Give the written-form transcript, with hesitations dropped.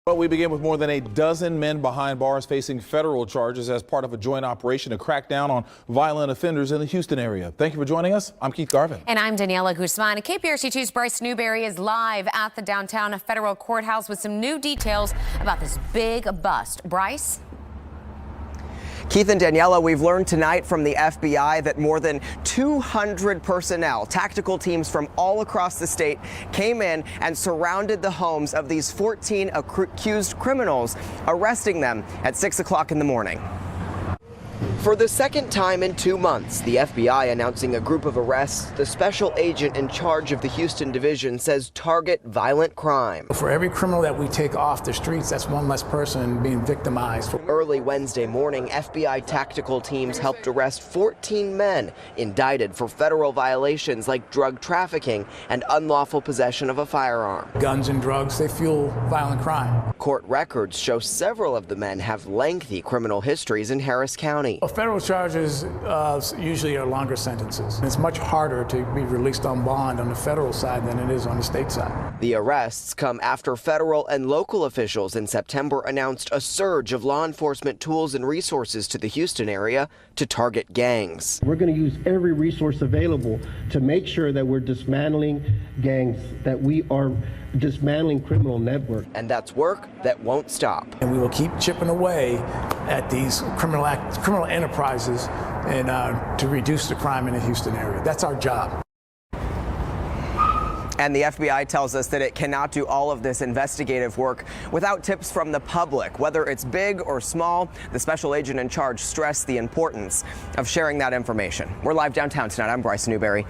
Well, we begin with more than a dozen men behind bars facing federal charges as part of a joint operation to crack down on violent offenders in the Houston area. Thank you for joining us. I'm Keith Garvin. And I'm Daniela Guzman. KPRC2's Bryce Newberry is live at the downtown federal courthouse with some new details about this big bust. Bryce? Keith and Daniela, we've learned tonight from the FBI that more than 200 personnel, tactical teams from all across the state, came in and surrounded the homes of these 14 accused criminals, arresting them at 6 o'clock in the morning. For the second time in 2 months, the FBI announcing a group of arrests the special agent in charge of the Houston division says target violent crime. For every criminal that we take off the streets, that's one less person being victimized. Early Wednesday morning, FBI tactical teams helped arrest 14 men indicted for federal violations like drug trafficking and unlawful possession of a firearm. Guns and drugs, they fuel violent crime. Court records show several of the men have lengthy criminal histories in Harris County. Federal charges usually are longer sentences. It's much harder to be released on bond on the federal side than it is on the state side. The arrests come after federal and local officials in September announced a surge of law enforcement tools and resources to the Houston area to target gangs. We're going to use every resource available to make sure that we're dismantling gangs, that we are dismantling criminal networks. And that's work that won't stop. And we will keep chipping away at these criminal enterprises and to reduce the crime in the Houston area. That's our job. And the FBI tells us that it cannot do all of this investigative work without tips from the public. Whether it's big or small, the special agent in charge stressed the importance of sharing that information. We're live downtown tonight. I'm Bryce Newberry.